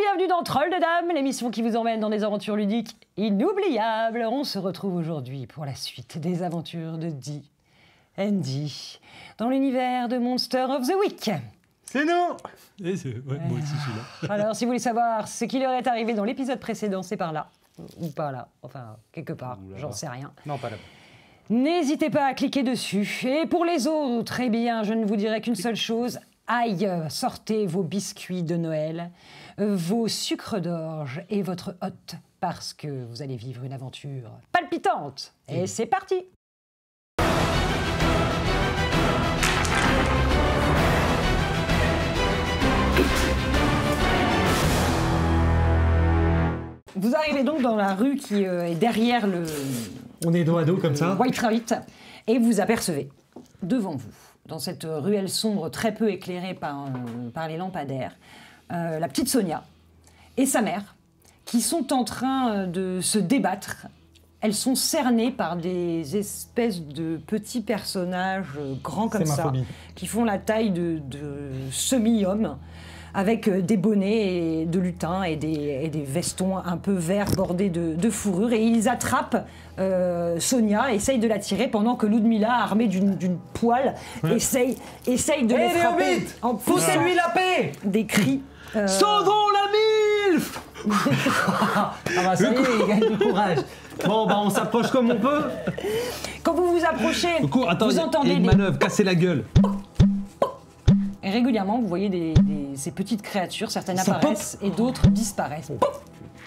bienvenue dans Troll de Dames, l'émission qui vous emmène dans des aventures ludiques inoubliables. On se retrouve aujourd'hui pour la suite des aventures de D&D dans l'univers de Monster of the Week. C'est nous! Ouais, moi aussi, je suis là. Alors, si vous voulez savoir ce qui leur est arrivé dans l'épisode précédent, c'est par là. Ou pas là. Enfin, quelque part. J'en sais rien. Non, pas là. N'hésitez pas à cliquer dessus. Et pour les autres, eh bien, je ne vous dirai qu'une seule chose. Aïe, sortez vos biscuits de Noël, vos sucres d'orge et votre hôte, parce que vous allez vivre une aventure palpitante. Et c'est parti! Vous arrivez donc dans la rue qui est derrière le... On est dos à dos comme ça. White Rabbit, et vous apercevez devant vous, dans cette ruelle sombre très peu éclairée par les lampadaires, la petite Sonia et sa mère qui sont en train de se débattre. Elles sont cernées par des espèces de petits personnages grands comme ça, qui font la taille de semi-hommes, avec des bonnets et de lutins et des vestons un peu verts bordés de fourrure. Et ils attrapent Sonia, essayent de la tirer pendant que Ludmilla, armée d'une poêle, essaye de les frapper. Poussez-lui la paix! Des cris. Sauvons la MILF! Ah bah ça y est, il gagne du courage. Bon bah on s'approche comme on peut. Quand vous vous approchez, Attends, vous entendez une manœuvre, casser la gueule. Et régulièrement, vous voyez ces petites créatures, certaines Ça apparaissent et d'autres disparaissent.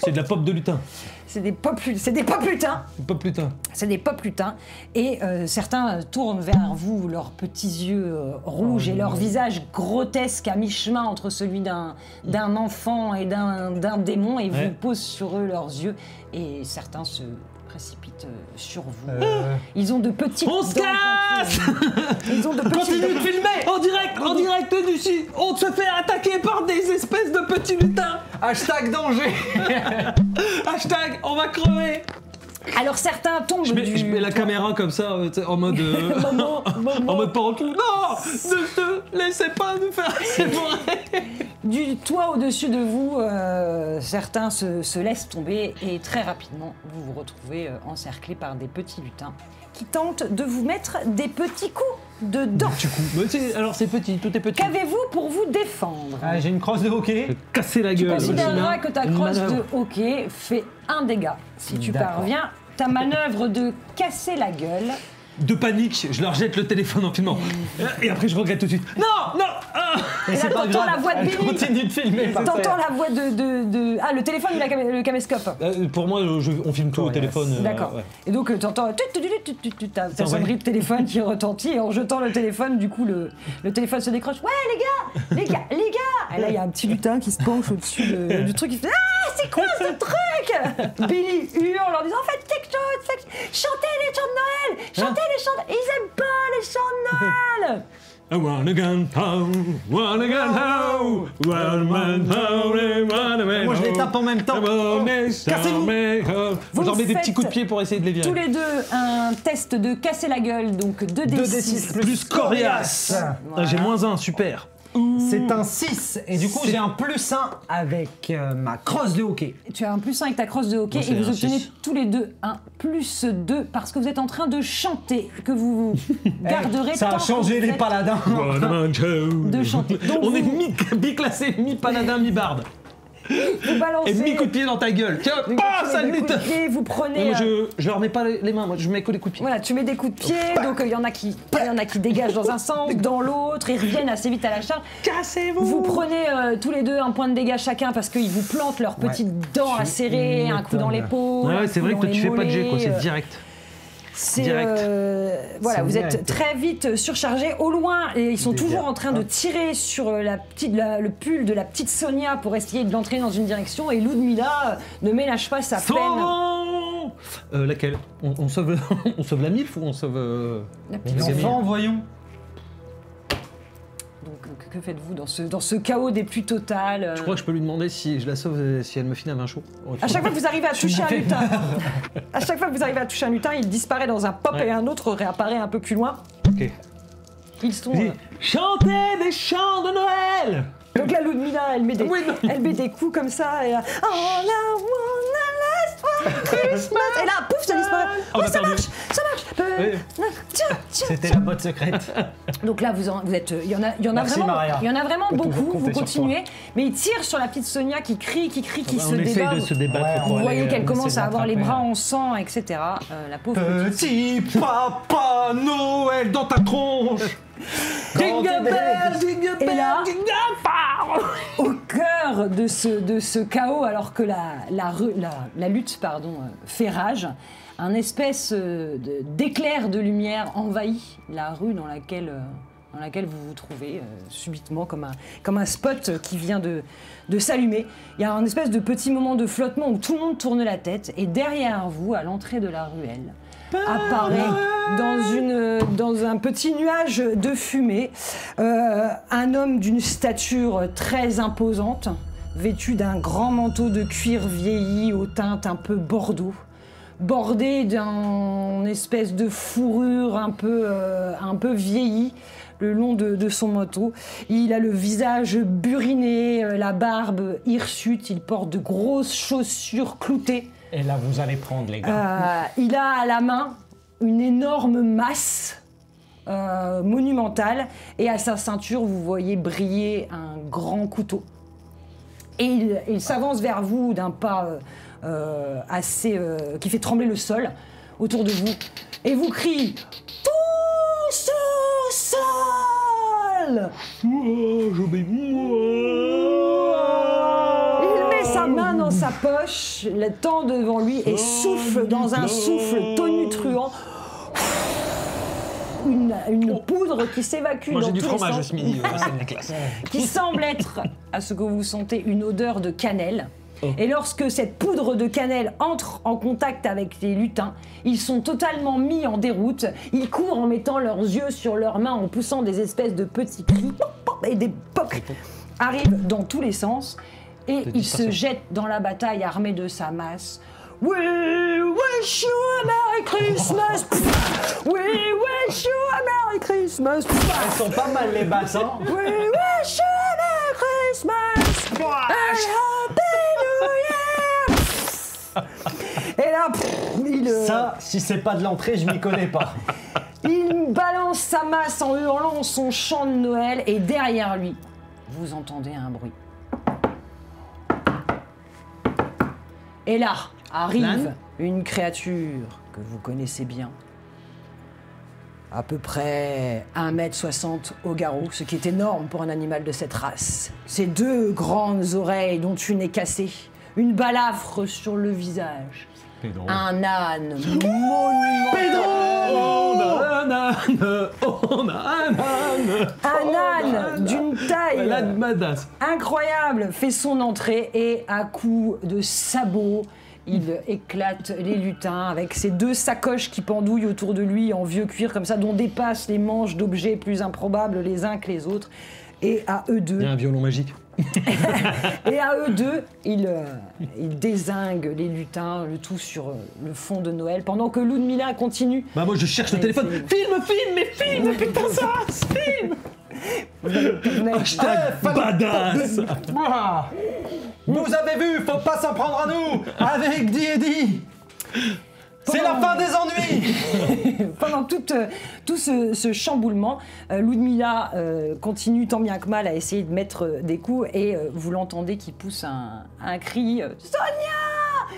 C'est de la pop de lutin. C'est des pop lutins. Pop lutin. C'est des pop lutins. Et certains tournent vers vous leurs petits yeux rouges et leur visage grotesque à mi-chemin entre celui d'un enfant et d'un démon, et vous posent sur eux leurs yeux. Et certains se précipitent sur vous. Ils ont de petites... On se casse! Ils ont de petites... Continue de filmer! En direct du site, on se fait attaquer par des espèces de petits lutins! Hashtag danger. Hashtag, on va crever! Alors certains tombent Je mets la caméra comme ça, en mode... en mode paroquet. Non! Ne te laissez pas nous faire... C'est vrai! Du toit au-dessus de vous, certains se laissent tomber et très rapidement, vous vous retrouvez encerclés par des petits lutins qui tentent de vous mettre des petits coups de dents. Alors c'est petit, tout est petit. Qu'avez-vous pour vous défendre? J'ai une crosse de hockey. Casser la Tu gueule. considéreras que ta crosse de hockey fait un dégât. Si tu parviens, ta manœuvre de casser la gueule... De panique, je leur jette le téléphone en filmant. Et après je regrette tout de suite. Non! Et là, t'entends la voix de Billy. Continue de filmer. T'entends la voix de... Ah, le téléphone ou le caméscope? Pour moi, on filme tout au téléphone. D'accord. Et donc, t'entends ta sonnerie de téléphone qui retentit, et en jetant le téléphone, du coup, le téléphone se décroche. Ouais, les gars! Et là, il y a un petit lutin qui se penche au-dessus du truc, il fait ah, c'est quoi ce truc? Billy hurle en disant faites quelque chose, chantez les chants de Noël, chantez les chants. Ils aiment pas les chants de Noël. I wanna go home, wanna go home, Moi je les tape en même temps. Cassez-vous. Je leur mets des petits coups de pied pour essayer de les virer. Tous les deux, un test de casser la gueule, donc 2d6 plus coriace. Voilà. J'ai -1, super. C'est un 6 et du coup j'ai un +1 avec ma crosse de hockey. Tu as un +1 avec ta crosse de hockey. Moi, c'est et vous un obtenez 6. tous les deux un +2 parce que vous êtes en train de chanter, que vous garderez Ça a tant que changé vous les êtes paladins. de chanter. Donc On est vous mi-classé, mi-paladin, mi-barde. balancez Et mi-coup-de-pied dans ta gueule. Tiens, ça des lutte. coups de pied, vous prenez... Moi, je leur mets pas les mains, moi je mets que des coups de pied. Voilà, tu mets des coups de pied, donc il y en a qui dégagent dans un sens, dans l'autre, ils reviennent assez vite à la charge. Cassez-vous. Vous prenez tous les deux un point de dégâts chacun parce qu'ils vous plantent leurs petites dents acérées, un coup dans l'épaule. Ouais, c'est vrai que toi tu fais pas de jet, quoi, c'est direct. C'est direct. voilà, C'est vous direct. êtes très vite surchargés. Au loin, et ils sont toujours en train de tirer sur le pull de la petite Sonia pour essayer de l'entrer dans une direction. Et Ludmilla ne ménage pas sa peine. Sauvons laquelle on sauve la MILF ou on sauve La Mais petite Sonia. l'enfant, voyons. Donc que faites-vous dans ce chaos des pluies totales? Je crois que je peux lui demander si je la sauve, si elle me file un vin chaud. À chaque fois que vous arrivez à toucher un lutin, il disparaît dans un pop et un autre réapparaît un peu plus loin. Ok. Ils sont... Chantez des chants de Noël. Donc là, Ludmilla, elle met des coups comme ça. Et là, All I wanna last for Christmas. Et là, pouf, ça disparaît. Oh, ça marche. Oui. C'était la botte secrète. Donc là, vous êtes, il y en a Merci, vraiment, Maria. il y en a vraiment On peut toujours beaucoup. Vous compter sur continuez, mais il tire sur la petite Sonia qui crie, qui On se essaye débat. de se débattre. Ouais, pour Vous aller, voyez qu'elle on commence essaie à avoir les d'attraper, bras ouais. en sang, etc. La pauvre petite. Petit Papa Noël dans ta tronche. Jingle bell, jingle Et bell, là- jingle bell. Au cœur de ce chaos, alors que la lutte fait rage, un espèce d'éclair de lumière envahit la rue dans laquelle vous vous trouvez, subitement, comme un spot qui vient de s'allumer. Il y a un espèce de petit moment de flottement où tout le monde tourne la tête, et derrière vous, à l'entrée de la ruelle, apparaît dans un petit nuage de fumée un homme d'une stature très imposante, vêtu d'un grand manteau de cuir vieilli aux teintes un peu bordeaux, bordé d'une espèce de fourrure un peu vieillie le long de son manteau. Il a le visage buriné, la barbe hirsute, il porte de grosses chaussures cloutées. Et là, vous allez prendre, les gars. Il a à la main une énorme masse monumentale, et à sa ceinture, vous voyez briller un grand couteau. Et il s'avance vers vous d'un pas qui fait trembler le sol autour de vous, et vous crie « Tous au sol !» Il met sa main dans sa poche, le tend devant lui, et souffle dans un souffle tonitruant une poudre qui s'évacue Manger dans du tous les fromage sens, ce midi, c'est de la classe. qui semble être, à ce que vous sentez, une odeur de cannelle. Et lorsque cette poudre de cannelle entre en contact avec les lutins, ils sont totalement mis en déroute. Ils courent en mettant leurs yeux sur leurs mains, en poussant des espèces de petits cris, et des pocs arrivent dans tous les sens. Et il se jette dans la bataille armé de sa masse. We wish you a Merry Christmas. We wish you a Merry Christmas. Elles sont pas mal, les basses, hein. We wish you a Merry Christmas. And Happy New Year. Et là, Ça, si c'est pas de l'entrée, je m'y connais pas. il balance sa masse en hurlant son chant de Noël, et derrière lui, vous entendez un bruit. Et là, arrive une créature que vous connaissez bien. À peu près 1m60 au garrot, ce qui est énorme pour un animal de cette race. Ses deux grandes oreilles, dont une est cassée, une balafre sur le visage. Pedro. Un âne monumental. On a un âne. Un âne d'une taille L'âne badass. incroyable fait son entrée, et à coups de sabots, il éclate les lutins avec ses deux sacoches qui pendouillent autour de lui en vieux cuir comme ça, dont dépassent les manches d'objets plus improbables les uns que les autres. Et à eux deux, Il y a un violon magique. il dézingue les lutins, le tout sur le fond de Noël, pendant que Ludmilla continue. Bah moi je cherche le Mais téléphone. c'est- Filme, putain ça, filme. Hashtag badass. Ah. Vous avez vu, faut pas s'en prendre à nous. Avec D&D. C'est la fin des ennuis. Pendant tout ce chamboulement, Ludmilla continue tant bien que mal à essayer de mettre des coups, et vous l'entendez qui pousse un cri « Sonia!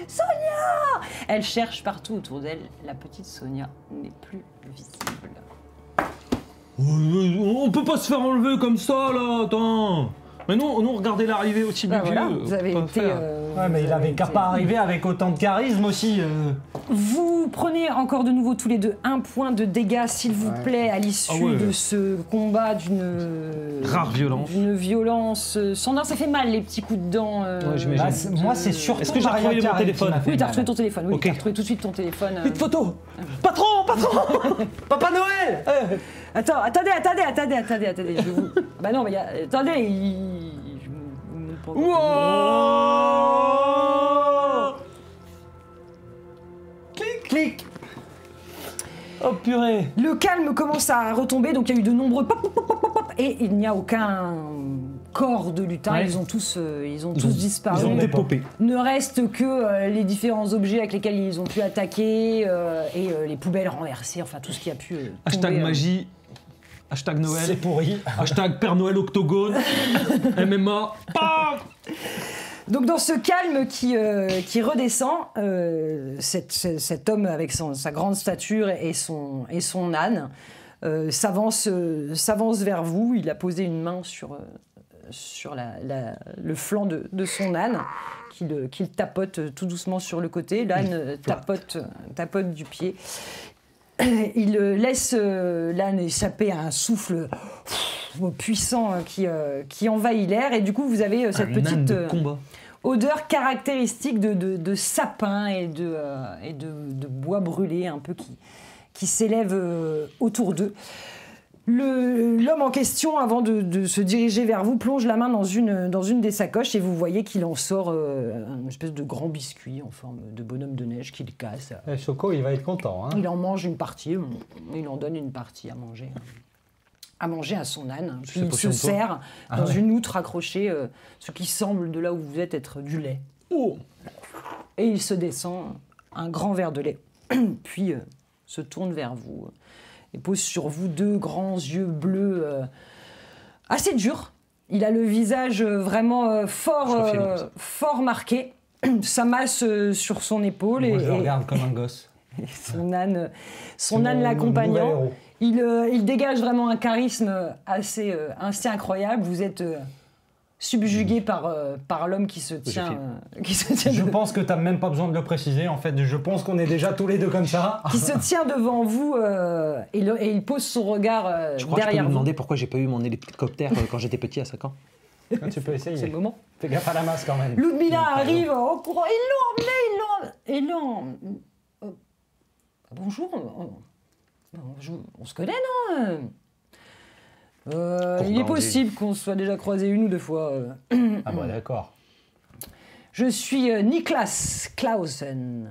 Sonia !» Elle cherche partout autour d'elle. La petite Sonia n'est plus visible. On peut pas se faire enlever comme ça là, attends. Mais nous regardez l'arrivée aussi Bah bien voilà, que vous avez été... Ouais, mais vous il avez avait qu'à été- pas arriver avec autant de charisme aussi. Vous prenez encore de nouveau tous les deux un point de dégâts, s'il vous plaît, à l'issue Ah ouais. de ce combat d'une... Rare violence. D'une violence sans nom. Ça fait mal, les petits coups de dents. j'imagine. Bah, moi, c'est surtout Est-ce que j'ai retrouvé Maria mon Carey téléphone qui m'a fait Oui, t'as mal. retrouvé ton téléphone. Oui, Ok. t'as retrouvé tout de suite ton téléphone. Vite photo. Patron. Papa Noël. Attends, attendez. Je vais vous... Bah non, mais attendez, je vous montre pas encore. Wow. Clic. Oh purée. Le calme commence à retomber, donc il y a eu de nombreux pop, pop, pop, pop, pop, et il n'y a aucun corps de lutins, Ouais. ils ont tous disparu. Ils ont dépopé. Ne reste que les différents objets avec lesquels ils ont pu attaquer et les poubelles renversées, enfin tout ce qui a pu Hashtag tomber, magie. Hashtag Noël. C'est pourri. Hashtag Père Noël Octogone. MMA. Paf. Donc dans ce calme qui redescend, cet homme avec sa grande stature et son âne s'avance vers vous. Il a posé une main sur le flanc de son âne, qu'il tapote tout doucement sur le côté. L'âne tapote du pied. Il laisse l'âne échapper à un souffle puissant qui envahit l'air. Et du coup, vous avez cette Un âne petite de combat. odeur caractéristique de sapin et de bois brûlé un peu qui s'élève autour d'eux. L'homme en question, avant de se diriger vers vous, plonge la main dans une des sacoches et vous voyez qu'il en sort une espèce de grand biscuit en forme de bonhomme de neige qu'il casse. Choco, il va être content. Hein. Il en mange une partie, il en donne une partie à manger à son âne. Puis il se sert dans une outre accrochée, ce qui semble de là où vous êtes être du lait. Oh. Et il se descend un grand verre de lait, puis se tourne vers vous et pose sur vous deux grands yeux bleus assez durs. Il a le visage vraiment fort marqué, sa masse sur son épaule. Moi, je le regarde comme un gosse. Et son âne l'accompagnant. Il dégage vraiment un charisme assez incroyable. Vous êtes subjugué par l'homme qui se tient. Je pense que t'as même pas besoin de le préciser. En fait, je pense qu'on est déjà tous les deux comme ça. Qui se tient devant vous et il pose son regard Je crois que je peux derrière me vous. demander pourquoi j'ai pas eu mon hélicoptère quand j'étais petit à 5 ans. Tu peux essayer. C'est le moment. Fais gaffe à la masse quand même. Ludmilla arrive au courant. Ils l'ont emmené. Bonjour. On se connaît, non il est possible qu'on se soit déjà croisés une ou deux fois. Ah bah d'accord. Je suis Niklas Clausen,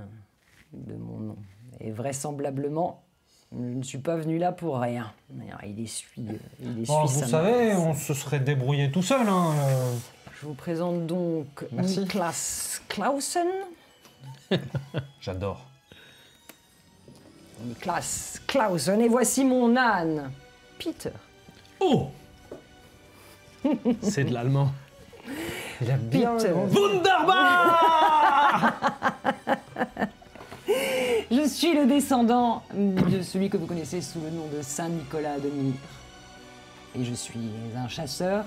de mon nom. Et vraisemblablement, je ne suis pas venu là pour rien. Il essuie Bon, vous sa savez, main. on se serait débrouillé tout seul. Hein. Je vous présente donc Merci. Niklas Clausen. J'adore. Niklas Clausen. Et voici mon âne, Peter. Oh. C'est de l'allemand. Il a bien Peter. Wunderbar. Je suis le descendant de celui que vous connaissez sous le nom de Saint Nicolas de Myre. Et je suis un chasseur.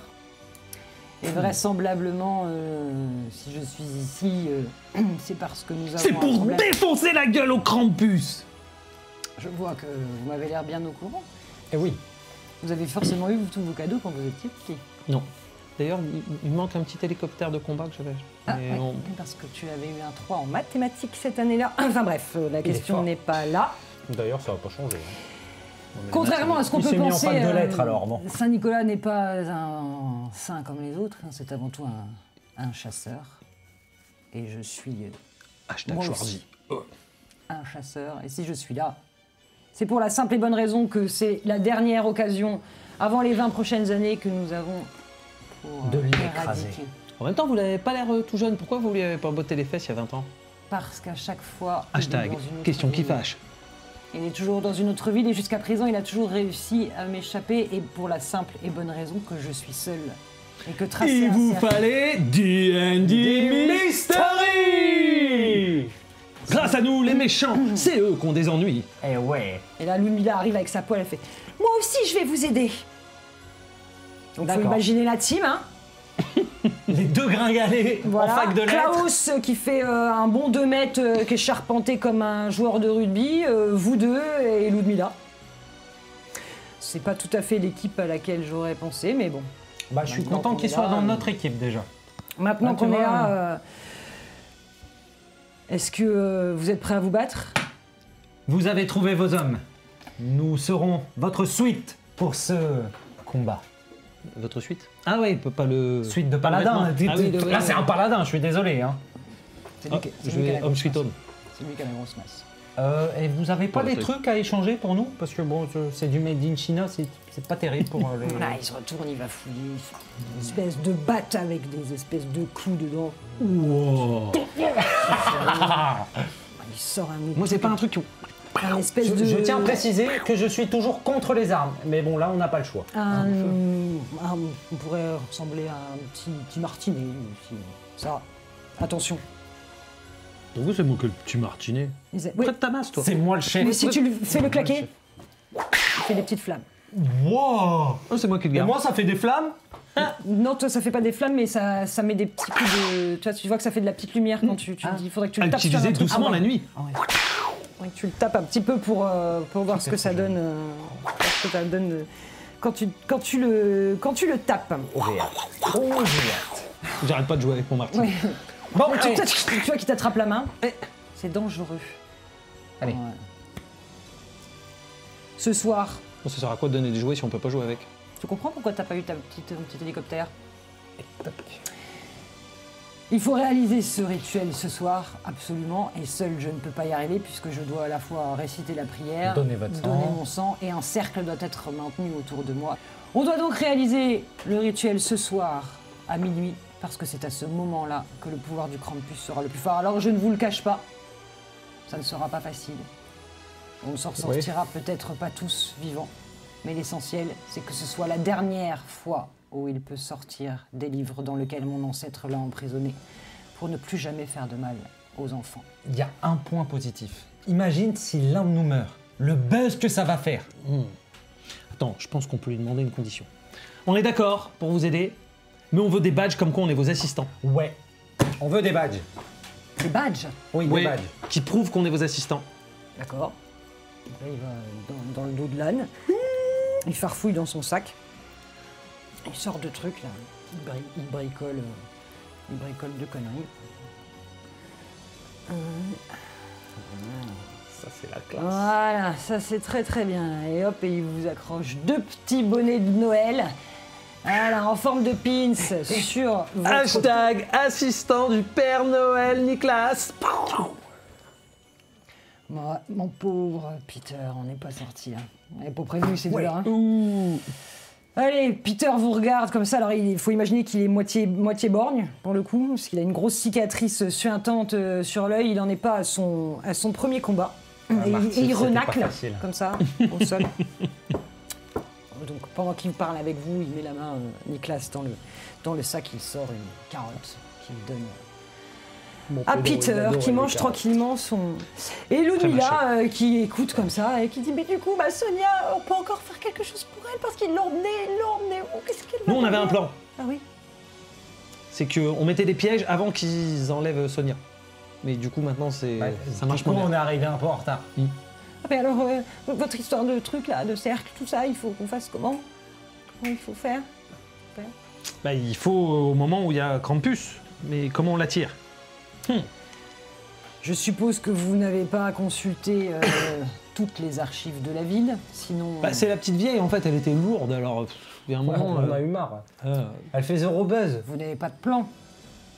Et vraisemblablement, si je suis ici, c'est parce que nous avons C'est un pour problème. défoncer la gueule au Krampus. Je vois que vous m'avez l'air bien au courant. Eh oui. Vous avez forcément eu tous vos cadeaux quand vous étiez petit. Non. D'ailleurs, il manque un petit hélicoptère de combat que j'avais. Ah, Mais oui, parce que tu avais eu un 3 en mathématiques cette année-là. Enfin bref, la question fort. n'est pas là. D'ailleurs, ça va pas changer. Contrairement à ce qu'on Il peut s'est mis en penser, fac de lettres, alors, bon. Saint-Nicolas n'est pas un saint comme les autres, hein, c'est avant tout un chasseur. Et je suis Hashtag moi Schwarzy. aussi un chasseur. Et si je suis là, c'est pour la simple et bonne raison que c'est la dernière occasion, avant les 20 prochaines années, que nous avons pour De l'écraser. éradiquer. En même temps, vous n'avez pas l'air tout jeune. Pourquoi vous lui avez pas botté les fesses il y a 20 ans? Parce qu'à chaque fois, il est Hashtag dans une autre question qui ville. fâche. Il est toujours dans une autre ville et jusqu'à présent, il a toujours réussi à m'échapper et pour la simple et bonne raison que je suis seul. Et que tracer Il un vous cercle- fallait D&D Mystery. Grâce à nous, les méchants, c'est eux qui ont des ennuis. Eh ouais. Et là, Ludmilla arrive avec sa poêle, elle fait « Moi aussi, je vais vous aider !» Donc, faut D'accord. imaginer la team, hein. Les deux gringalés Voilà. en fac de lettres. Klaus qui fait un bon 2 mètres, qui est charpenté comme un joueur de rugby, vous deux et Ludmilla. C'est pas tout à fait l'équipe à laquelle j'aurais pensé, mais bon. Bah, je suis Maintenant content qu'on qu'il est soit là, dans notre équipe déjà. Maintenant Ah, tu qu'on est vois, là, est-ce que vous êtes prêts à vous battre? Vous avez trouvé vos hommes. Nous serons votre suite pour ce combat. Votre suite? Ah ouais, il peut pas le... Suite de paladin. Ah oui, Là, oui. c'est un paladin, je suis désolé. Hein. C'est Ah, lui qui- c'est je lui qui a vais la Home grosse Sweet masse. Home. C'est lui qui a la grosse masse. Et vous avez pas Pour des le trucs à échanger pour nous? Parce que bon, c'est du made in China, c'est pas terrible pour les... Là, il se retourne, il va fouiller. Une espèce de batte avec des espèces de clous dedans. Wow. Il sort un Moi, c'est pas un truc qui... un espèce de... Je tiens à préciser que je suis toujours contre les armes. Mais bon, là, on n'a pas le choix. on pourrait ressembler à un petit martinet. Ça, attention. Pourquoi c'est moi que le petit martinet? Oui. Prête ta masse, toi. C'est moi le chef. Mais si tu fais le claquer, il fait des petites flammes. Wow. Oh, c'est moi qui le Et garde. moi, ça fait des flammes? Non, toi, ça fait pas des flammes, mais ça met des petits coups de... Tu vois que ça fait de la petite lumière quand tu dis... Il faudrait que tu À le tapes sur un utiliser truc. doucement la nuit. Ouais, tu le tapes un petit peu pour voir ce que ça donne. Quand tu le tapes. J'arrête pas de jouer avec mon martinet. Ouais. Bon, Tu vois qu'il t'attrape la main. C'est dangereux. Allez. Ouais. Ce soir, Ça sert à quoi de donner des jouets si on peut pas jouer avec? tu comprends pourquoi t'as pas eu ton petit hélicoptère? Il faut réaliser ce rituel ce soir, absolument, et seul je ne peux pas y arriver puisque je dois à la fois réciter la prière, Donner votre sang. donner mon sang, et un cercle doit être maintenu autour de moi. On doit donc réaliser le rituel ce soir à minuit, parce que c'est à ce moment-là que le pouvoir du Krampus sera le plus fort. Alors je ne vous le cache pas, ça ne sera pas facile. On ne s'en sortira peut-être pas tous vivants, mais l'essentiel, c'est que ce soit la dernière fois où il peut sortir des livres dans lesquels mon ancêtre l'a emprisonné, pour ne plus jamais faire de mal aux enfants. Il y a un point positif. Imagine si l'un de nous meurt. Le buzz que ça va faire. Attends, je pense qu'on peut lui demander une condition. On est d'accord pour vous aider, mais on veut des badges comme quoi on est vos assistants. Ouais. On veut des badges. Des badges, Oui, Ouais, des badges. qui prouvent qu'on est vos assistants. d'accord. Là, il va dans le dos de l'âne, il farfouille dans son sac, il sort de trucs là, il bricole de conneries. Ça, c'est la classe. Voilà, ça c'est très très bien. Et hop, et il vous accroche deux petits bonnets de Noël. Voilà, en forme de pins sur votre... Hashtag assistant du Père Noël Nicolas. Mon pauvre Peter, on n'est pas sorti là. On n'est pas prévenu ces deux-là. Hein. Ouh. Allez, Peter vous regarde comme ça. Alors il faut imaginer qu'il est moitié borgne pour le coup, parce qu'il a une grosse cicatrice suintante sur l'œil. Il n'en est pas à son premier combat. Et Marty, il c'était renacle pas facile. comme ça au sol. Donc pendant qu'il parle avec vous, il met la main, Nicolas, dans le sac, il sort une carotte qu'il donne à Peter, qui mange tranquillement son... Et Lunilla, qui écoute comme ça, et qui dit, mais du coup, Sonia, on peut encore faire quelque chose pour elle, parce qu'il l'a emmené où? Qu'est-ce qu'elle va Nous, on avait un faire plan. Ah oui. C'est qu'on mettait des pièges avant qu'ils enlèvent Sonia. Mais du coup, maintenant, ça marche Du coup, moins on bien. est arrivé un peu en retard. Ah, mais alors, votre histoire de truc là, de cercle, tout ça, il faut qu'on fasse comment? Comment il faut faire? Il faut au moment où il y a Krampus. Mais comment on l'attire? Je suppose que vous n'avez pas consulté toutes les archives de la ville, sinon... C'est la petite vieille, en fait, elle était lourde, alors il y a un moment... on en a eu marre. Elle fait zéro buzz. Vous n'avez pas de plan.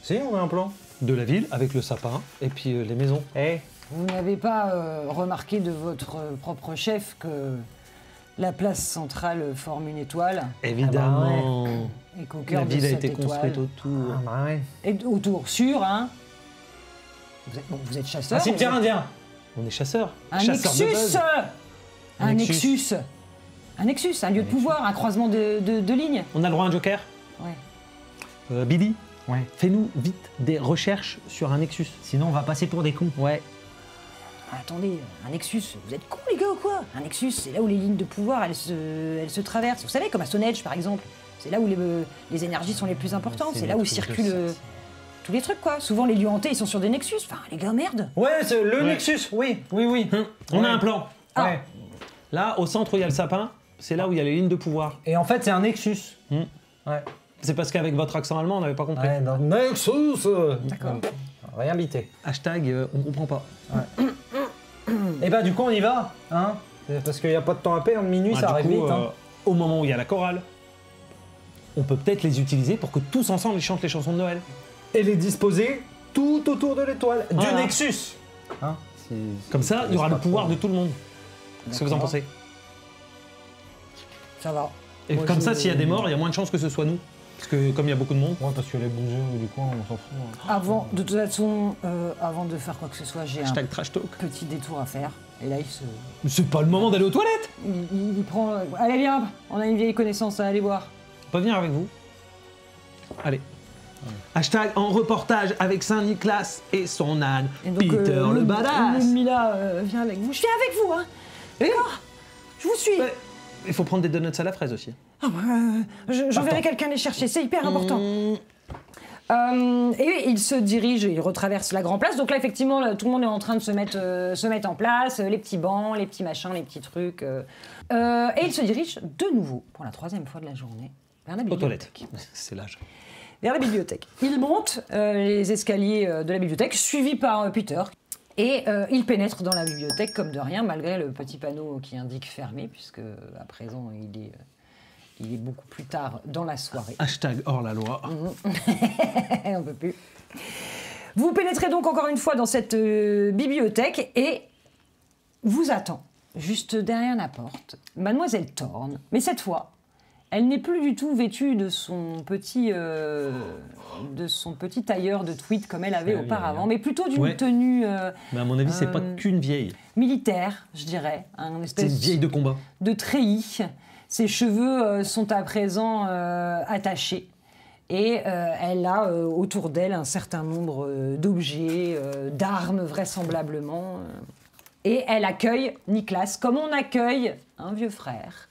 Si, on a un plan. De la ville, avec le sapin, et puis les maisons. Vous n'avez pas remarqué de votre propre chef que la place centrale forme une étoile Évidemment. et qu'au cœur La de ville a cette été étoile... construite autour. Ouais. Et autour, sûr, hein? Vous êtes chasseur? Un cimetière indien. On est chasseurs. Un Chasseurs de Nexus! buzz. Un Nexus! Un Nexus, un lieu de pouvoir, un croisement de lignes. On a le droit à un joker? Ouais. Billy, Ouais. fais-nous vite des recherches sur un Nexus. Sinon, on va passer pour des cons. Ouais. Attendez, un Nexus, vous êtes cons les gars ou quoi? Un Nexus, c'est là où les lignes de pouvoir, elles se traversent. Vous savez, comme à Stonehenge par exemple. C'est là où les énergies sont les plus importantes. C'est là où circulent tous les trucs quoi. Souvent les lieux hantés, ils sont sur des Nexus. Enfin, les gars, merde. Ouais, c'est le Nexus. Oui. On Ouais. a un plan. Ouais. Là, au centre où il y a le sapin, c'est là où il y a les lignes de pouvoir. Et en fait, c'est un Nexus. Ouais. C'est parce qu'avec votre accent allemand, on n'avait pas compris. Ouais, dans Nexus. D'accord. Rien bité. Hashtag, on comprend pas. Et bah, du coup, on y va. Hein, parce qu'il n'y a pas de temps à perdre. Minuit, ça Du arrive coup, vite. Hein. Au moment où il y a la chorale, on peut peut-être les utiliser pour que tous ensemble ils chantent les chansons de Noël. Et les disposer tout autour de l'étoile. Du Voilà. Nexus. Hein, Comme ça, il y aura le pouvoir de tout le monde. Qu'est-ce que vous en D'accord. pensez? Ça va. Et Moi, comme je- ça, s'il y a des morts, il y a moins de chances que ce soit nous. Parce que comme il y a beaucoup de monde. Ouais, parce que les bouseux du coin, on s'en fout. Hein. Avant, de toute façon, avant de faire quoi que ce soit, j'ai un Hashtag trash talk. petit détour à faire. Et là, C'est pas le moment d'aller aux toilettes. il prend. Allez, viens, on a une vieille connaissance à aller voir. On peut venir avec vous. Allez. Hashtag en reportage avec Saint-Nicolas et son âne. Et donc, Peter le badass. Mila vient avec vous. Je viens avec vous, hein. D'accord. Je vous suis. Ouais. Il faut prendre des donuts à la fraise aussi. Ah, je verrai quelqu'un les chercher. C'est hyper important. Et il se dirige, il retraverse la grande place. Donc là, effectivement, là, tout le monde est en train de se mettre en place, les petits bancs, les petits machins, les petits trucs. Et il se dirige de nouveau, pour la 3e fois de la journée, vers la Aux toilettes. bibliothèque. C'est l'âge. Vers la bibliothèque. Il monte les escaliers de la bibliothèque, suivi par Peter. Et il pénètre dans la bibliothèque comme de rien, malgré le petit panneau qui indique fermé, puisque à présent, il est beaucoup plus tard dans la soirée. Hashtag hors la loi. On peut plus. Vous pénétrez donc encore une fois dans cette bibliothèque et vous attend, juste derrière la porte, Mademoiselle Thorne. Mais cette fois, elle n'est plus du tout vêtue de son petit tailleur de tweed comme elle avait C'est auparavant, mais plutôt d'une Ouais. tenue Mais à mon avis, c'est pas qu'une vieille. militaire, je dirais. Un C'est espèce une vieille de combat. de treillis. Ses cheveux sont à présent attachés. Et elle a autour d'elle un certain nombre d'objets, d'armes vraisemblablement. Et elle accueille Nicolas comme on accueille un vieux frère.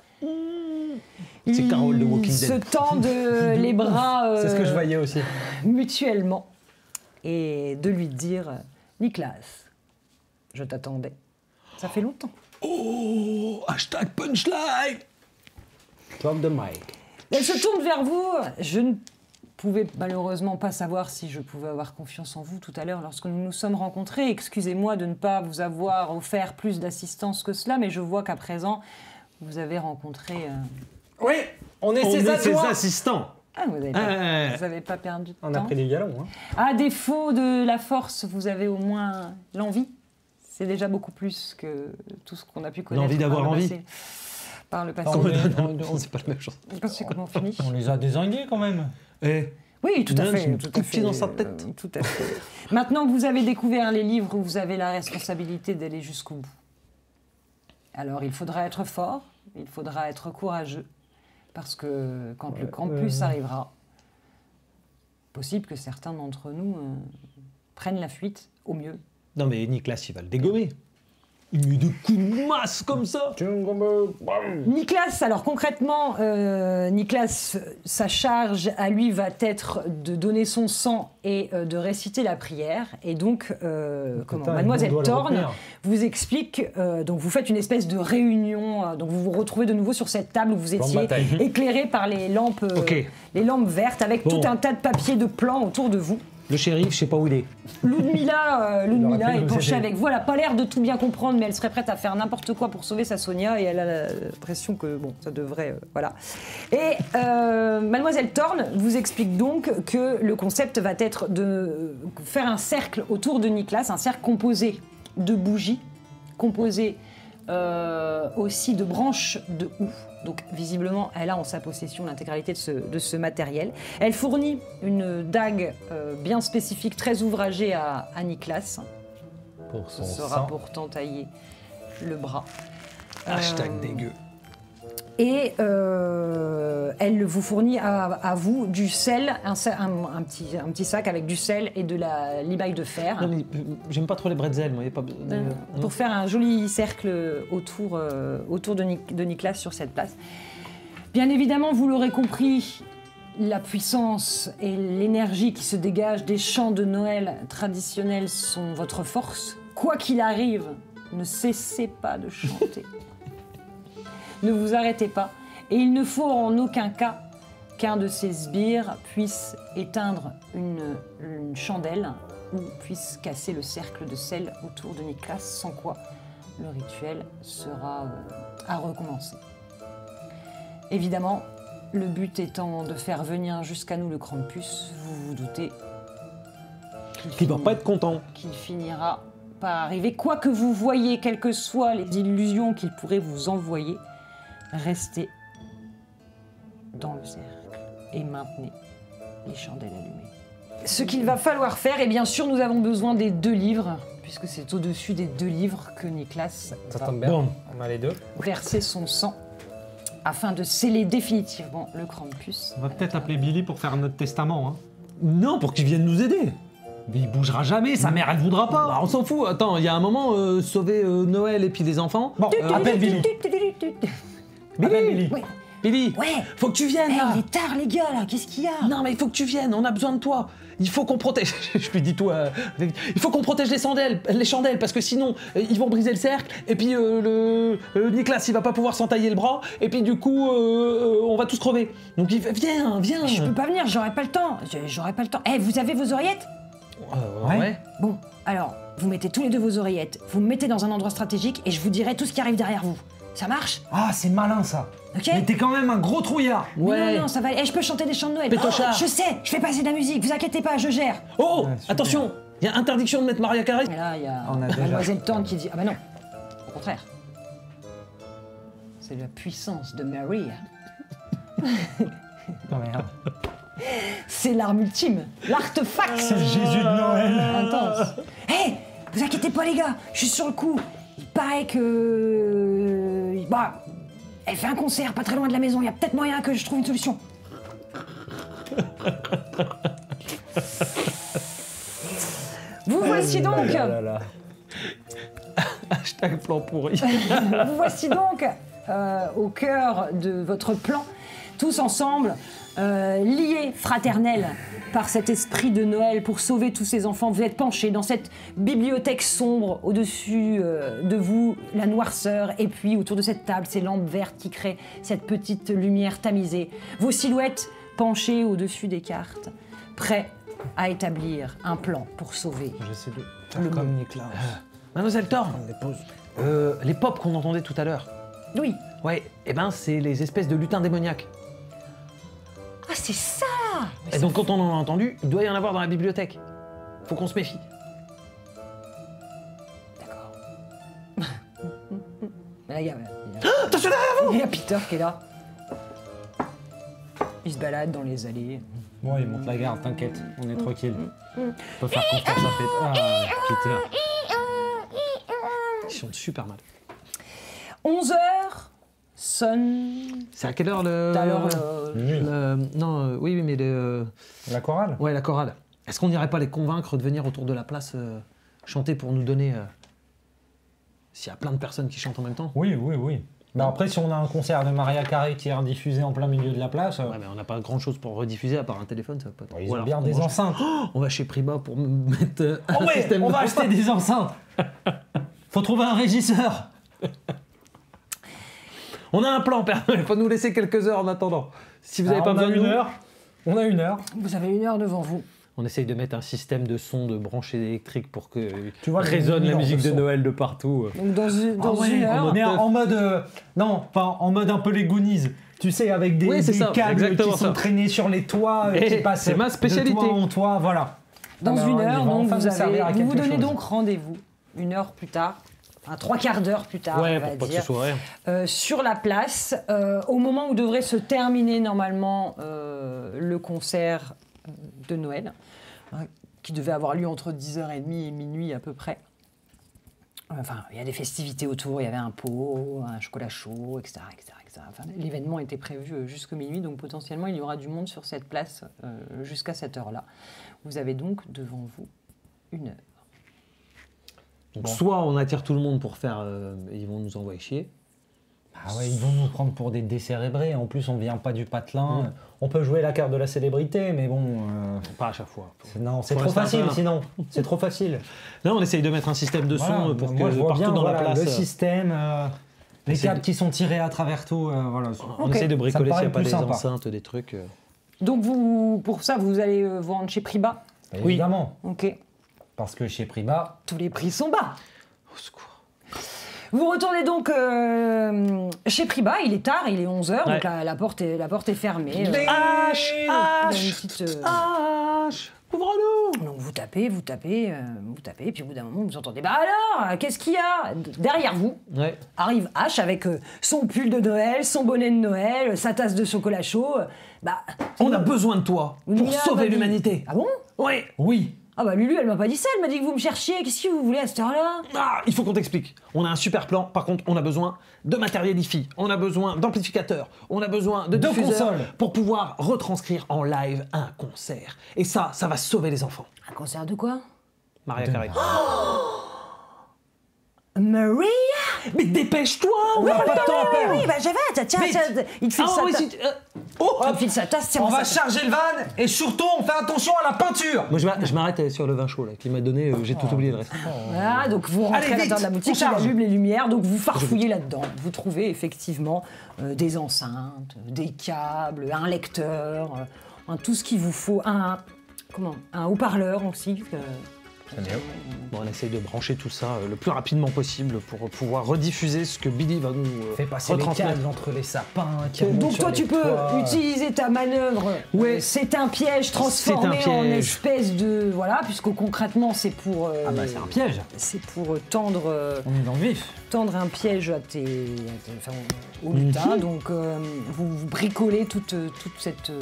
C'est Carole de Walking Ils se Dead. tendent les bras C'est ce que je voyais aussi. mutuellement. Et de lui dire « Nicolas, je t'attendais. Ça fait longtemps. » Oh, hashtag punchline. Drop the mic. Elle se tourne vers vous. Je ne pouvais malheureusement pas savoir si je pouvais avoir confiance en vous tout à l'heure lorsque nous nous sommes rencontrés. Excusez-moi de ne pas vous avoir offert plus d'assistance que cela, mais je vois qu'à présent, vous avez rencontré... Oui, on est On ses est ses adjoints. assistants. Ah, vous n'avez pas perdu de On a temps. pris des galons. Hein. À défaut de la force, vous avez au moins l'envie. C'est déjà beaucoup plus que tout ce qu'on a pu connaître. L'envie d'avoir par le envie. passé. Par le passé. C'est pas la même chose. Quand c'est comment on finit. On les a dézingués quand même. Eh, Oui, tout à Nudge, fait. une Tout à coup de pied fait, dans sa tête. tout à fait. Maintenant que vous avez découvert les livres, vous avez la responsabilité d'aller jusqu'au bout. Alors, il faudra être fort, il faudra être courageux, parce que quand le campus arrivera, possible que certains d'entre nous prennent la fuite, au mieux. non mais Nicolas, il va le dégommer. Il met des coups de masse comme ça. Nicolas, alors concrètement, Nicolas, sa charge à lui va être de donner son sang et de réciter la prière. Et donc, Putain, Mademoiselle on doit le Thorne retenir. vous explique, donc vous faites une espèce de réunion, donc vous vous retrouvez de nouveau sur cette table où vous Plan de étiez bataille. éclairé par les lampes vertes avec Bon. tout un tas de papiers de plans autour de vous. Le shérif, je sais pas où il est. Ludmilla aurait pu est nous penchée aider. avec vous. Elle n'a pas l'air de tout bien comprendre, mais elle serait prête à faire n'importe quoi pour sauver sa Sonia. Et elle a l'impression que, bon, ça devrait... voilà. Et Mademoiselle Thorne vous explique donc que le concept va être de faire un cercle autour de Nicolas, un cercle composé de bougies, composé aussi de branches de houx. Donc visiblement, elle a en sa possession l'intégralité de ce matériel. Elle fournit une dague bien spécifique, très ouvragée à Nicolas. Pour Ce son sera sang. pour t'entailler le bras. Hashtag dégueu. Et elle vous fournit à vous du sel, un petit sac avec du sel et de l'imaille de fer. Non, mais, j'aime pas trop les bretzels, moi. Y a pas... Pour faire un joli cercle autour de Nicolas sur cette place. Bien évidemment, vous l'aurez compris, la puissance et l'énergie qui se dégagent des chants de Noël traditionnels sont votre force. Quoi qu'il arrive, ne cessez pas de chanter. Ne vous arrêtez pas. Et il ne faut en aucun cas qu'un de ces sbires puisse éteindre une chandelle ou puisse casser le cercle de sel autour de Nicolas, sans quoi le rituel sera à recommencer. Évidemment, le but étant de faire venir jusqu'à nous le Krampus, vous vous doutez Qui va pas être content. qu'il finira pas arriver. Quoi que vous voyez, quelles que soient les illusions qu'il pourrait vous envoyer, restez dans le cercle et maintenez les chandelles allumées. Ce qu'il va falloir faire, et bien sûr, nous avons besoin des 2 livres, puisque c'est au-dessus des 2 livres que Nicolas Ça tombe bien, Bon. on a les 2. verser son sang afin de sceller définitivement le Krampus. On va peut-être appeler Billy pour faire notre testament. Hein. Non, pour qu'il vienne nous aider. Mais il bougera jamais, sa mère elle voudra pas. Bah, on s'en fout. Attends, il y a un moment, sauver Noël et puis les enfants. Bon, appelle Billy. Appelle Billy. Ouais. Billy, Ouais. faut que tu viennes Hey, là. il est tard, les gars, là. Qu'est-ce qu'il y a? Non, mais il faut que tu viennes, on a besoin de toi. Il faut qu'on protège. Je lui dis tout. Il faut qu'on protège les chandelles, parce que sinon, ils vont briser le cercle. Et puis, Nicolas, il va pas pouvoir s'entailler le bras. Et puis, du coup, on va tous crever. Donc, viens. Je peux pas venir, j'aurai pas le temps. J'aurai pas le temps. Eh, vous avez vos oreillettes? Ouais. Bon, alors, vous mettez tous les 2 vos oreillettes, vous me mettez dans un endroit stratégique et je vous dirai tout ce qui arrive derrière vous. Ça marche? Ah, c'est malin ça. Ok? Mais t'es quand même un gros trouillard. Mais non, ça va aller. Eh, je peux chanter des chants de Noël. Pétochard. Je sais, je fais passer de la musique, vous inquiétez pas, je gère. Oh, Ouais, super. attention, il y a interdiction de mettre Maria Carré. Mais là, il y a On a déjà. Mademoiselle Thorne qui dit: ah bah non, au contraire. C'est la puissance de Maria. Oh merde. C'est l'arme ultime, l'artefact. C'est le Jésus de Noël. Intense. Hé, vous inquiétez pas les gars, je suis sur le coup. Il paraît que... Bah, elle fait un concert pas très loin de la maison, il y a peut-être moyen que je trouve une solution. Vous voici donc... Hashtag plan pourri. Vous voici donc au cœur de votre plan, tous ensemble, liés, fraternels, par cet esprit de Noël pour sauver tous ces enfants. Vous êtes penchés dans cette bibliothèque sombre, au-dessus de vous, la noirceur, et puis autour de cette table, ces lampes vertes qui créent cette petite lumière tamisée. Vos silhouettes penchées au-dessus des cartes, prêts à établir un plan pour sauver. J'essaie de faire comme Nicolas. Mademoiselle Thorne, les pops qu'on entendait tout à l'heure. Oui. Ouais, eh ben c'est les espèces de lutins démoniaques. Ah, c'est ça! Et donc quand on en a entendu, il doit y en avoir dans la bibliothèque. Faut qu'on se méfie. D'accord. Mais là, il y a... Attention derrière vous! Il y a Peter qui est là. Il se balade dans les allées. Bon, il monte la garde, t'inquiète, on est tranquille. On peut faire confiance à Peter. Ah, Peter. Ils chantent super mal. 11h sonne... C'est à quelle heure le... Tout à l'heure, Non, oui, mais La chorale. ouais, la chorale. Est-ce qu'on n'irait pas les convaincre de venir autour de la place chanter pour nous donner... S'il y a plein de personnes qui chantent en même temps. Oui. Bah après, si on a un concert de Maria Carré qui est rediffusé en plein milieu de la place, Ouais, mais on n'a pas grand-chose pour rediffuser à part un téléphone, ça va pas... ils Ou ont alors, bien des enceintes. On va chez Prima pour mettre un Oh ouais, système on de... va acheter des enceintes. Faut trouver un régisseur. On a un plan, Père Noël, faut nous laisser quelques heures en attendant. Si vous n'avez pas besoin de nous... On a 1 heure. Vous avez 1 heure devant vous. On essaye de mettre un système de son de branché électrique pour que Tu vois, résonne le la musique de son. Noël de partout. Donc dans ouais, une heure... Mais en mode... non, pas en mode un peu les Goonies. Tu sais, avec des, Oui, c'est des ça, câbles exactement qui sont ça. traînés sur les toits, Eh, qui passent c'est ma spécialité. de toit en toit, voilà. Dans Alors, une il heure, va donc enfin vous nous servir à vous quelque donnez chose. donc rendez-vous 1 heure plus tard, enfin 3/4 d'heure plus tard, Ouais, on va pour pas que dire, ce soit rien. sur la place, au moment où devrait se terminer normalement le concert de Noël, qui devait avoir lieu entre 10h30 et minuit à peu près. Enfin, il y a des festivités autour, il y avait un pot, un chocolat chaud, etc. Enfin, l'événement était prévu jusqu'à minuit, donc potentiellement il y aura du monde sur cette place jusqu'à cette heure-là. Vous avez donc devant vous 1 heure. Donc soit on attire tout le monde pour faire... ils vont nous envoyer chier. Ah ouais, ils vont nous prendre pour des décérébrés. En plus, on vient pas du patelin. On peut jouer la carte de la célébrité, mais bon... Pas à chaque fois. Non, c'est Faut trop rester un facile peu là. sinon. C'est trop facile. Là, on essaye de mettre un système de son Voilà, pour moi, que je vois partout bien, dans voilà, la place... le système, les c'est- câbles qui sont tirés à travers tout, voilà. On Ok. essaye de bricoler Ça me s'il n'y a paraît pas plus des sympa. enceintes, des trucs... Donc vous, pour ça, vous allez vous rendre chez Priba. Oui. Évidemment, Ok. parce que chez Prima, Tous les prix sont bas. Au secours. Vous retournez donc chez Priba, il est tard, il est 11h, Ouais. donc la porte est fermée. Hache, il y a une hache, petite, hache, ouvre-nous. donc vous tapez, et puis au bout d'un moment, vous entendez « Bah alors, qu'est-ce qu'il y a ?» Derrière vous, arrive H avec son pull de Noël, son bonnet de Noël, sa tasse de chocolat chaud. On a besoin de toi pour sauver l'humanité. Ah bon? Oui. Oui. Ah bah Lulu, elle m'a pas dit ça, elle m'a dit que vous me cherchiez. Qu'est-ce que vous voulez à cette heure-là? Ah, il faut qu'on t'explique. On a un super plan. Par contre, on a besoin de matériel hi-fi. On a besoin d'amplificateurs. On a besoin de diffuseurs consoles pour pouvoir retranscrire en live un concert. Et ça va sauver les enfants. Un concert de quoi? Maria Carey. Maria? Mais dépêche-toi, on Oui, n'a pas de temps à perdre. Oui, bah j'avais, tiens, il te file sa tasse. Il te file sa tasse, tiens. On va charger le van et surtout on fait attention à la peinture. Moi, je m'arrête sur le vin chaud là, qu'il m'a donné, j'ai tout oublié le reste. Voilà, donc vous rentrez à l'intérieur de la boutique, il allume les lumières, donc vous farfouillez là-dedans. Vous trouvez effectivement des enceintes, des câbles, un lecteur, tout ce qu'il vous faut, un haut-parleur aussi. Bon, on essaye de brancher tout ça le plus rapidement possible pour pouvoir rediffuser ce que Billy va nous Fait passer les câbles entre les sapins. Donc toi tu peux utiliser ta manœuvre. Ouais. C'est un piège transformé en espèce de puisque concrètement c'est pour. Ah bah c'est un piège. C'est pour tendre. On est dans le vif. Tendre un piège au lutin. Donc vous bricolez toute cette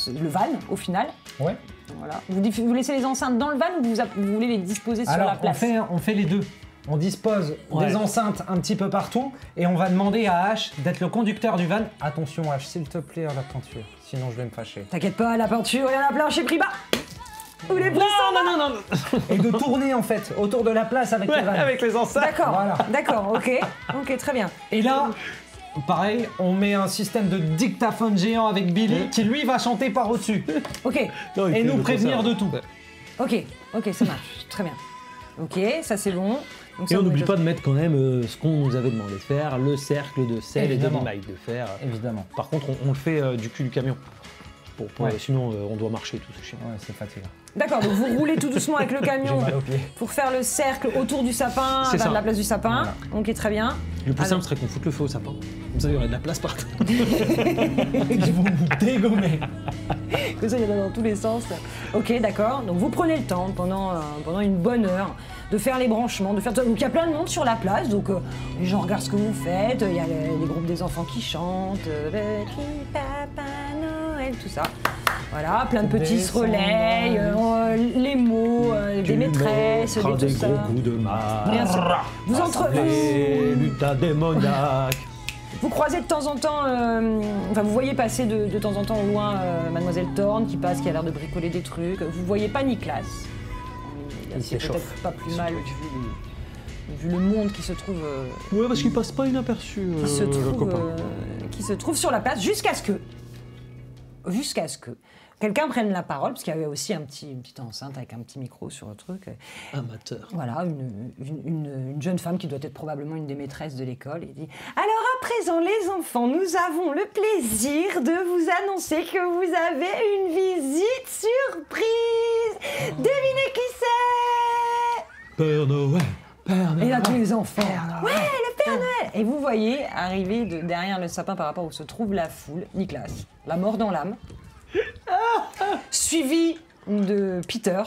le van au final. Ouais. Voilà. Vous laissez les enceintes dans le van ou vous voulez les disposer sur la place? On fait les deux. On dispose des enceintes un petit peu partout et on va demander à H d'être le conducteur du van. Attention H, s'il te plaît à la peinture, sinon je vais me fâcher. T'inquiète pas, la peinture, il y en a plein chez Priba. Vous les Non. Et de tourner en fait autour de la place avec les vannes. Avec les enceintes. D'accord, ok, très bien. Et là, pareil, on met un système de dictaphone géant avec Billy qui lui va chanter par au-dessus. Ok, Et nous prévenir de tout. ok, ça marche, très bien. Ok, ça c'est bon. Donc Et ça, on n'oublie pas de mettre quand même ce qu'on nous avait demandé de faire, le cercle de sel et de limaille de faire. Évidemment. Par contre, on le fait du cul du camion. Sinon, on doit marcher tout, c'est chiant. Ouais, c'est fatigant. D'accord, donc vous roulez tout doucement avec le camion pour faire le cercle autour du sapin, vers la place du sapin. Voilà. Ok, très bien. Le plus simple serait qu'on foute le feu au sapin. Comme ça, il y aurait de la place partout. Ils vont nous dégommer. Comme ça, il y en a dans tous les sens. Ok, d'accord. Donc vous prenez le temps pendant une bonne heure de faire les branchements, de faire tout ça. Donc il y a plein de monde sur la place, donc les gens regardent ce que vous faites. Il y a les groupes des enfants qui chantent, Petit Papa Noël, tout ça. Voilà, plein de petits se relayent, les mots des maîtresses, des tout ça. gros coups de main. Bien sûr. Vous Les lutins démoniaques. Vous croisez de temps en temps, vous voyez passer de temps en temps au loin Mademoiselle Thorne qui passe, qui a l'air de bricoler des trucs. Vous voyez pas Nicolas. C'est peut-être pas plus mal vu le monde qui se trouve. Ouais, parce qu'il passe pas inaperçu. Qui se trouve sur la place jusqu'à ce que quelqu'un prenne la parole, parce qu'il y avait aussi une petite enceinte avec un petit micro sur le truc. Amateur. Voilà, une jeune femme qui doit être probablement une des maîtresses de l'école, et dit « Alors à présent, les enfants, nous avons le plaisir de vous annoncer que vous avez une visite surprise. Devinez qui c'est ?» Père Noël. Père Noël. Et là, tous les enfants. Ouais, le Père Noël. Et vous voyez arriver derrière le sapin par rapport où se trouve la foule, Nicolas, la mort dans l'âme, suivi de Peter,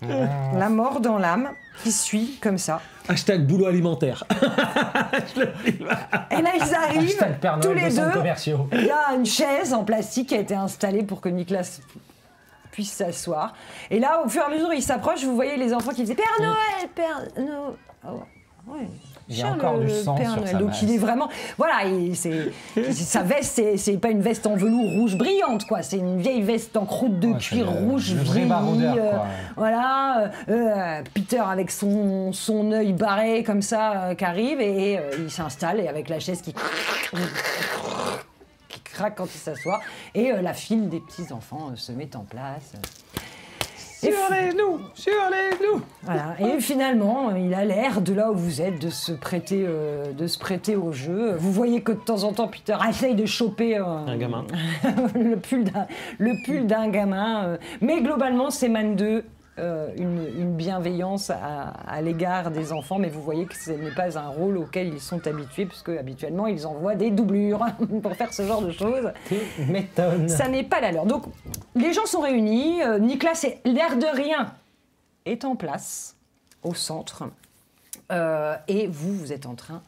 la mort dans l'âme, qui suit comme ça. Hashtag boulot alimentaire. Et là, ils arrivent, tous les deux. Commerciaux. Il y a une chaise en plastique qui a été installée pour que Nicolas puisse s'asseoir. Et là, au fur et à mesure, ils s'approchent, vous voyez les enfants qui disaient « Père Noël, Père Noël !» Ouais. Il y a encore du sang Père sur Noël. sa Donc veste. il est vraiment... Voilà, sa veste, c'est pas une veste en velours rouge brillante, quoi. C'est une vieille veste en croûte de cuir rouge le vrai baroudeur, quoi. Voilà, Peter avec son œil barré comme ça qui arrive et il s'installe et avec la chaise qui craque quand il s'assoit et la file des petits enfants se met en place. Sur les genoux. Voilà. Et finalement, il a l'air, de là où vous êtes, de se prêter au jeu. Vous voyez que de temps en temps, Peter essaye de choper un gamin. le pull d'un gamin. Mais globalement, c'est Man 2. Une bienveillance à l'égard des enfants, mais vous voyez que ce n'est pas un rôle auquel ils sont habitués, puisque habituellement ils envoient des doublures pour faire ce genre de choses. M'étonne. Ça n'est pas la leur. Donc les gens sont réunis, Nicolas, c'est l'air de rien. est en place au centre et vous êtes en train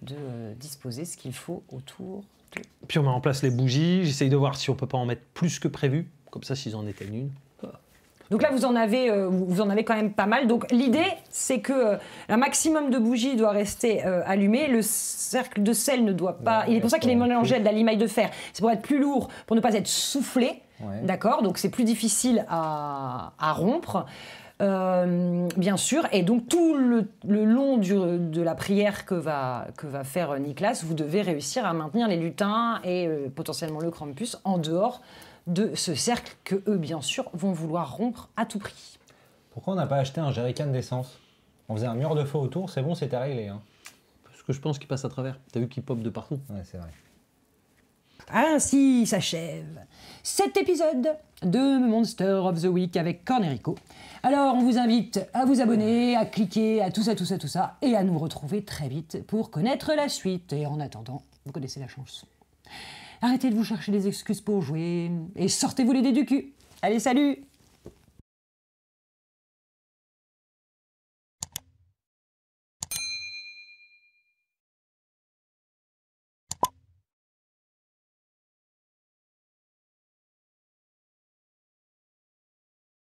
de disposer ce qu'il faut autour de... Puis on met en place les bougies, j'essaye de voir si on peut pas en mettre plus que prévu, comme ça s'ils en éteignent une. Donc là, vous en avez quand même pas mal. Donc l'idée, c'est que un maximum de bougies doit rester allumé. Le cercle de sel ne doit pas... Il est pour ça qu'il est mélangé à de la limaille de fer. C'est pour être plus lourd, pour ne pas être soufflé. Ouais. D'accord, donc c'est plus difficile à rompre. Bien sûr, et donc tout le long de la prière que va faire Nicolas, vous devez réussir à maintenir les lutins et potentiellement le Krampus en dehors de ce cercle que eux, bien sûr, vont vouloir rompre à tout prix. Pourquoi on n'a pas acheté un jerrycan d'essence? On faisait un mur de feu autour, c'est bon, c'était réglé. Hein. Parce que je pense qu'il passe à travers. T'as vu qu'il pop de partout. Ouais, c'est vrai. Ainsi s'achève cet épisode de Monster of the Week avec Cornerico. Alors, on vous invite à vous abonner, à cliquer, à tout ça, et à nous retrouver très vite pour connaître la suite. Et en attendant, vous connaissez la chanson. Arrêtez de vous chercher des excuses pour jouer et sortez-vous les dés du cul. Allez, salut!